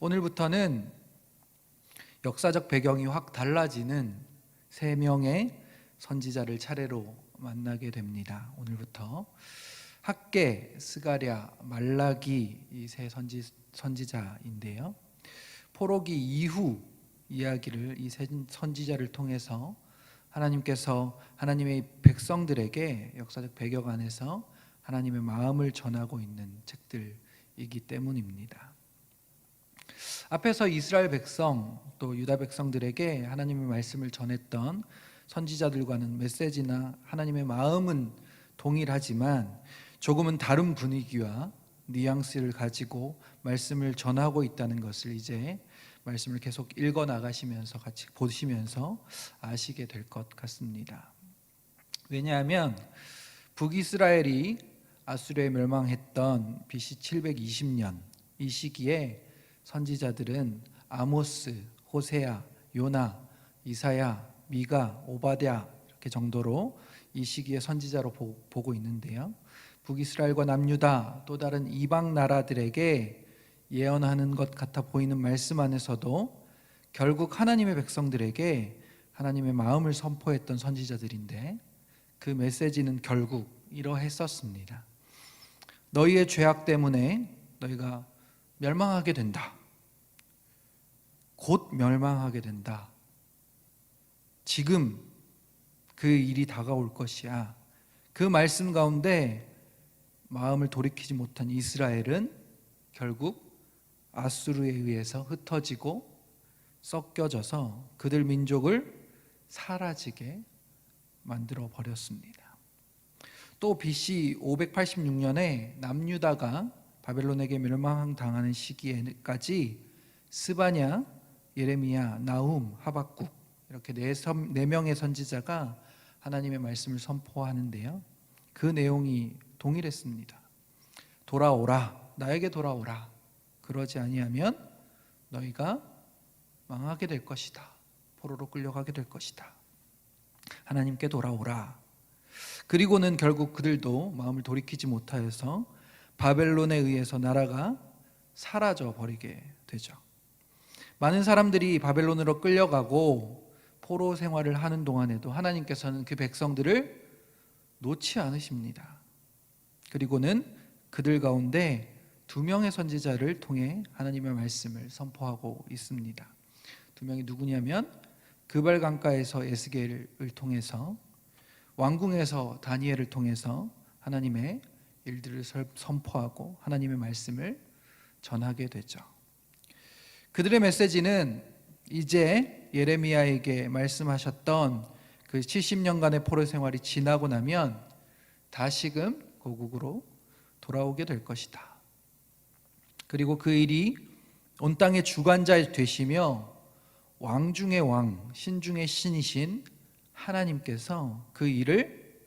오늘부터는 역사적 배경이 확 달라지는 세 명의 선지자를 차례로 만나게 됩니다. 오늘부터 학개, 스가랴, 말라기 이 세 선지자인데요. 포로기 이후 이야기를 이 세 선지자를 통해서 하나님께서 하나님의 백성들에게 역사적 배경 안에서 하나님의 마음을 전하고 있는 책들이기 때문입니다. 앞에서 이스라엘 백성 또 유다 백성들에게 하나님의 말씀을 전했던 선지자들과는 메시지나 하나님의 마음은 동일하지만 조금은 다른 분위기와 뉘앙스를 가지고 말씀을 전하고 있다는 것을 이제 말씀을 계속 읽어 나가시면서 같이 보시면서 아시게 될 것 같습니다. 왜냐하면 북이스라엘이 아수르에 멸망했던 BC 720년 이 시기에 선지자들은 아모스, 호세야, 요나, 이사야, 미가, 오바댜 이렇게 정도로 이 시기에 선지자로 보고 있는데요. 북이스라엘과 남유다 또 다른 이방 나라들에게 예언하는 것 같아 보이는 말씀 안에서도 결국 하나님의 백성들에게 하나님의 마음을 선포했던 선지자들인데 그 메시지는 결국 이러했었습니다. 너희의 죄악 때문에 너희가 멸망하게 된다. 곧 멸망하게 된다. 지금 그 일이 다가올 것이야. 그 말씀 가운데 마음을 돌이키지 못한 이스라엘은 결국 아수르에 의해서 흩어지고 섞여져서 그들 민족을 사라지게 만들어 버렸습니다. 또 BC 586년에 남유다가 바벨론에게 멸망당하는 시기에까지 스바냐, 예레미야, 나훔, 하박국 이렇게 네 명의 선지자가 하나님의 말씀을 선포하는데요. 그 내용이 동일했습니다. 돌아오라, 나에게 돌아오라. 그러지 아니하면 너희가 망하게 될 것이다. 포로로 끌려가게 될 것이다. 하나님께 돌아오라. 그리고는 결국 그들도 마음을 돌이키지 못하여서 바벨론에 의해서 나라가 사라져 버리게 되죠. 많은 사람들이 바벨론으로 끌려가고 포로 생활을 하는 동안에도 하나님께서는 그 백성들을 놓지 않으십니다. 그리고는 그들 가운데 2명의 선지자를 통해 하나님의 말씀을 선포하고 있습니다. 2명이 누구냐면 그발 강가에서 에스겔을 통해서 왕궁에서 다니엘을 통해서 하나님의 일들을 선포하고 하나님의 말씀을 전하게 되죠. 그들의 메시지는 이제 예레미야에게 말씀하셨던 그 70년간의 포로 생활이 지나고 나면 다시금 고국으로 돌아오게 될 것이다. 그리고 그 일이 온 땅의 주관자 되시며 왕 중의 왕, 신 중의 신이신 하나님께서 그 일을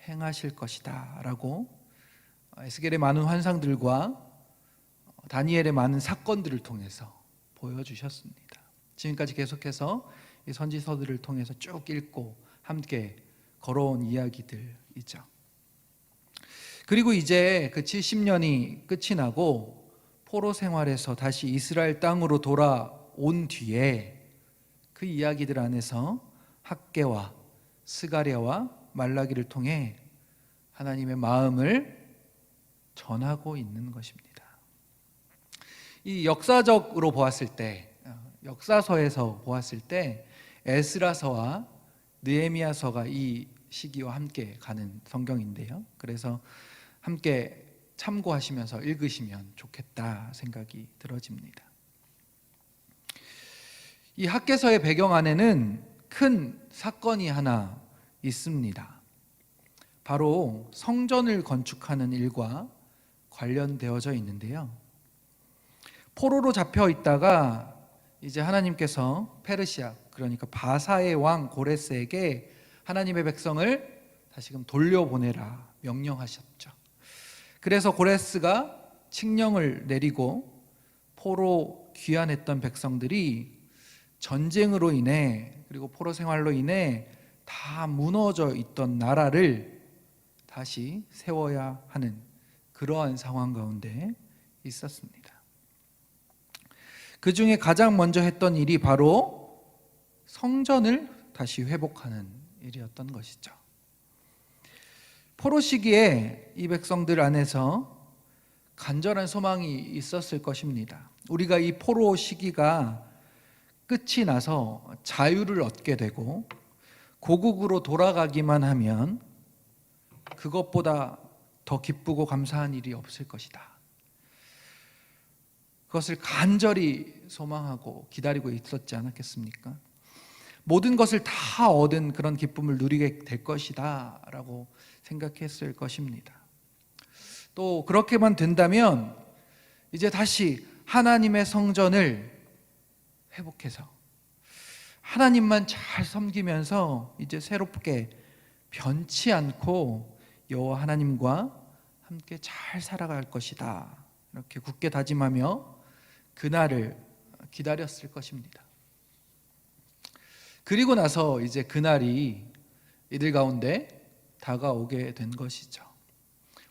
행하실 것이다 라고 에스겔의 많은 환상들과 다니엘의 많은 사건들을 통해서 보여주셨습니다. 지금까지 계속해서 이 선지서들을 통해서 쭉 읽고 함께 걸어온 이야기들이죠. 그리고 이제 그 70년이 끝이 나고 포로 생활에서 다시 이스라엘 땅으로 돌아온 뒤에 그 이야기들 안에서 학개와 스가랴와 말라기를 통해 하나님의 마음을 전하고 있는 것입니다. 이 역사적으로 보았을 때, 역사서에서 보았을 때 에스라서와 느헤미야서가 이 시기와 함께 가는 성경인데요. 그래서 함께 참고하시면서 읽으시면 좋겠다 생각이 들어집니다. 이 학개서의 배경 안에는 큰 사건이 하나 있습니다. 바로 성전을 건축하는 일과 관련되어져 있는데요. 포로로 잡혀 있다가 이제 하나님께서 페르시아, 그러니까 바사의 왕 고레스에게 하나님의 백성을 다시금 돌려보내라 명령하셨죠. 그래서 고레스가 칙령을 내리고 포로 귀환했던 백성들이 전쟁으로 인해 그리고 포로 생활로 인해 다 무너져 있던 나라를 다시 세워야 하는 그러한 상황 가운데 있었습니다. 그 중에 가장 먼저 했던 일이 바로 성전을 다시 회복하는 일이었던 것이죠. 포로 시기에 이 백성들 안에서 간절한 소망이 있었을 것입니다. 우리가 이 포로 시기가 끝이 나서 자유를 얻게 되고 고국으로 돌아가기만 하면 그것보다 더 기쁘고 감사한 일이 없을 것이다. 그것을 간절히 소망하고 기다리고 있었지 않았겠습니까? 모든 것을 다 얻은 그런 기쁨을 누리게 될 것이다 라고 생각했을 것입니다. 또 그렇게만 된다면 이제 다시 하나님의 성전을 회복해서 하나님만 잘 섬기면서 이제 새롭게 변치 않고 여호와 하나님과 함께 잘 살아갈 것이다, 이렇게 굳게 다짐하며 그날을 기다렸을 것입니다. 그리고 나서 이제 그날이 이들 가운데 다가오게 된 것이죠.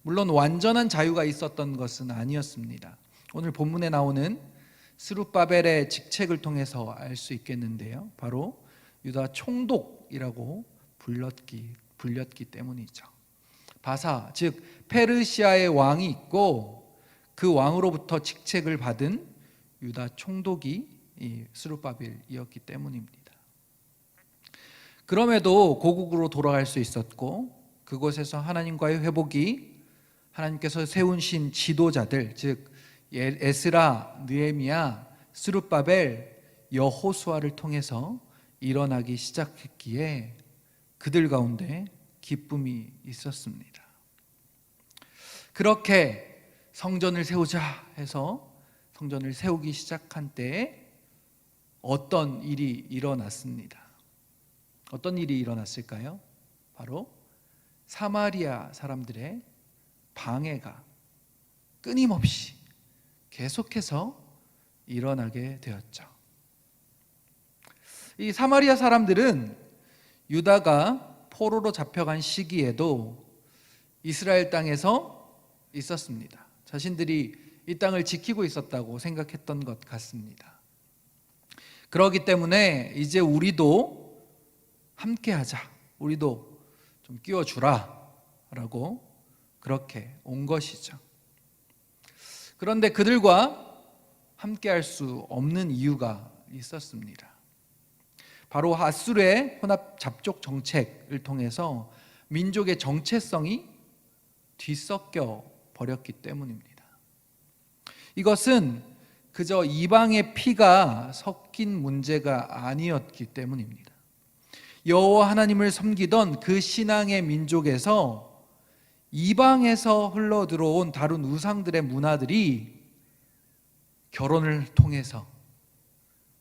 물론 완전한 자유가 있었던 것은 아니었습니다. 오늘 본문에 나오는 스룹바벨의 직책을 통해서 알 수 있겠는데요, 바로 유다 총독이라고 불렸기 때문이죠. 바사, 즉 페르시아의 왕이 있고 그 왕으로부터 직책을 받은 유다 총독이 이 스룹바벨이었기 때문입니다. 그럼에도 고국으로 돌아갈 수 있었고 그곳에서 하나님과의 회복이 하나님께서 세우신 지도자들, 즉 에스라, 느헤미야, 스룹바벨, 여호수아를 통해서 일어나기 시작했기에 그들 가운데 기쁨이 있었습니다. 그렇게 성전을 세우자 해서 성전을 세우기 시작한 때에 어떤 일이 일어났습니다. 어떤 일이 일어났을까요? 바로 사마리아 사람들의 방해가 끊임없이 계속해서 일어나게 되었죠. 이 사마리아 사람들은 유다가 포로로 잡혀간 시기에도 이스라엘 땅에서 있었습니다. 자신들이 이 땅을 지키고 있었다고 생각했던 것 같습니다. 그렇기 때문에 이제 우리도 함께하자, 우리도 좀 끼워주라 라고 그렇게 온 것이죠. 그런데 그들과 함께할 수 없는 이유가 있었습니다. 바로 아수르의 혼합 잡족 정책을 통해서 민족의 정체성이 뒤섞여 버렸기 때문입니다. 이것은 그저 이방의 피가 섞인 문제가 아니었기 때문입니다. 여호와 하나님을 섬기던 그 신앙의 민족에서 이방에서 흘러들어온 다른 우상들의 문화들이 결혼을 통해서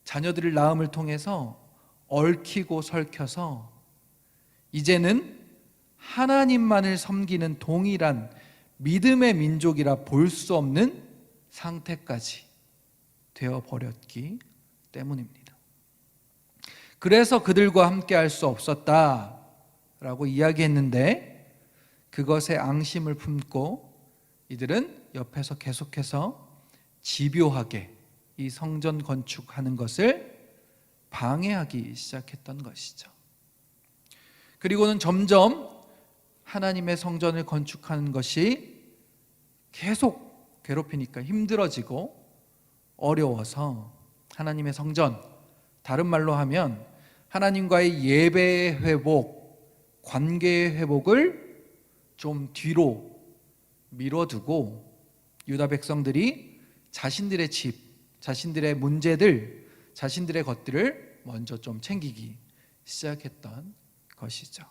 자녀들을 낳음을 통해서 얽히고 설켜서 이제는 하나님만을 섬기는 동일한 믿음의 민족이라 볼 수 없는 상태까지 되어버렸기 때문입니다. 그래서 그들과 함께 할 수 없었다라고 이야기했는데 그것에 앙심을 품고 이들은 옆에서 계속해서 집요하게 이 성전 건축하는 것을 방해하기 시작했던 것이죠. 그리고는 점점 하나님의 성전을 건축하는 것이 계속 괴롭히니까 힘들어지고 어려워서 하나님의 성전, 다른 말로 하면 하나님과의 예배의 회복, 관계의 회복을 좀 뒤로 미뤄두고 유다 백성들이 자신들의 집, 자신들의 문제들, 자신들의 것들을 먼저 좀 챙기기 시작했던 것이죠.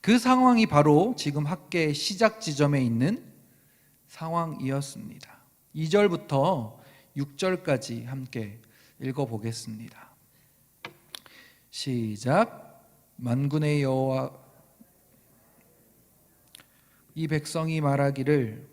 그 상황이 바로 지금 학계의 시작 지점에 있는 상황이었습니다. 2절부터 6절까지 함께 읽어보겠습니다. 시작. 만군의 여호와 이 백성이 말하기를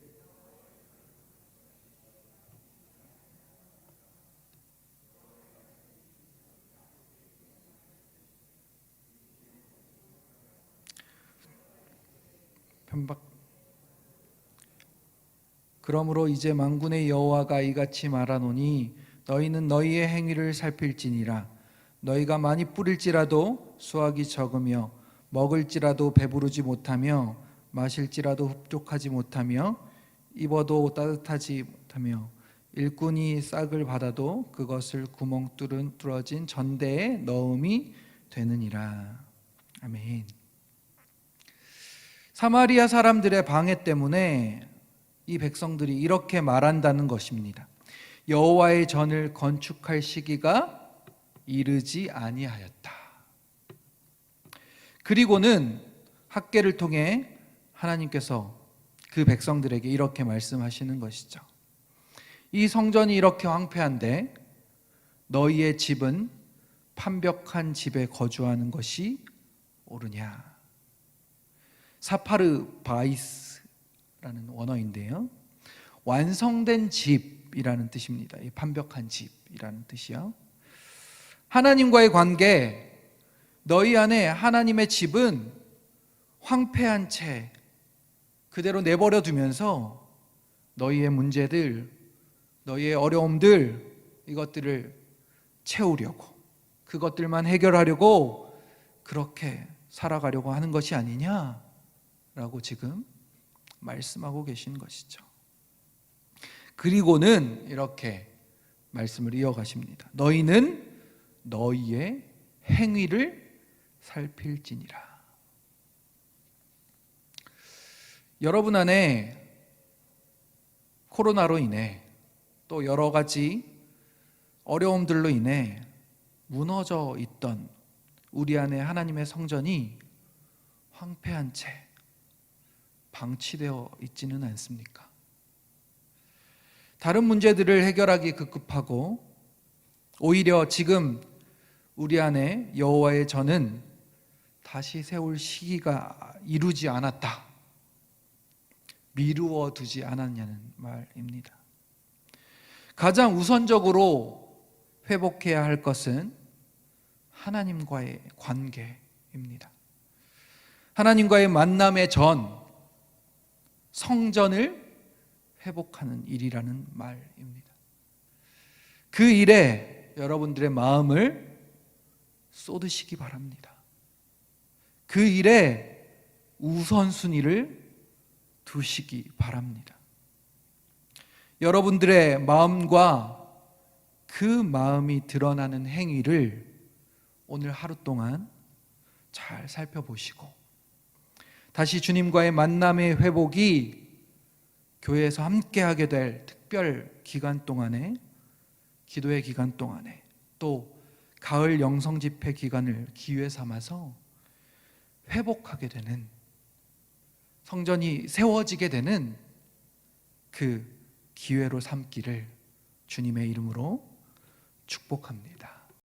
그러므로 이제 만군의 여호와가 이같이 말하노니 너희는 너희의 행위를 살필지니라. 너희가 많이 뿌릴지라도 수확이 적으며 먹을지라도 배부르지 못하며 마실지라도 흡족하지 못하며 입어도 따뜻하지 못하며 일꾼이 싹을 받아도 그것을 구멍 뚫어진 전대에 넣음이 되느니라. 아멘. 사마리아 사람들의 방해 때문에 이 백성들이 이렇게 말한다는 것입니다. 여호와의 전을 건축할 시기가 이르지 아니하였다. 그리고는 학개를 통해 하나님께서 그 백성들에게 이렇게 말씀하시는 것이죠. 이 성전이 이렇게 황폐한데 너희의 집은 판벽한 집에 거주하는 것이 옳으냐. 사파르 바이스라는 원어인데요, 완성된 집이라는 뜻입니다. 이 판벽한 집이라는 뜻이요. 하나님과의 관계, 너희 안에 하나님의 집은 황폐한 채 그대로 내버려 두면서 너희의 문제들, 너희의 어려움들, 이것들을 채우려고, 그것들만 해결하려고 그렇게 살아가려고 하는 것이 아니냐라고 지금 말씀하고 계신 것이죠. 그리고는 이렇게 말씀을 이어가십니다. 너희는 너희의 행위를 살필지니라. 여러분 안에 코로나로 인해 또 여러 가지 어려움들로 인해 무너져 있던 우리 안에 하나님의 성전이 황폐한 채 방치되어 있지는 않습니까? 다른 문제들을 해결하기 급급하고 오히려 지금 우리 안에 여호와의 전은 다시 세울 시기가 이루지 않았다, 미루어 두지 않았냐는 말입니다. 가장 우선적으로 회복해야 할 것은 하나님과의 관계입니다. 하나님과의 만남의 전, 성전을 회복하는 일이라는 말입니다. 그 일에 여러분들의 마음을 쏟으시기 바랍니다. 그 일에 우선순위를 두시기 바랍니다. 여러분들의 마음과 그 마음이 드러나는 행위를 오늘 하루 동안 잘 살펴보시고 다시 주님과의 만남의 회복이 교회에서 함께하게 될 특별 기간 동안에, 기도의 기간 동안에, 또 가을 영성 집회 기간을 기회 삼아서 회복하게 되는, 성전이 세워지게 되는 그 기회로 삼기를 주님의 이름으로 축복합니다.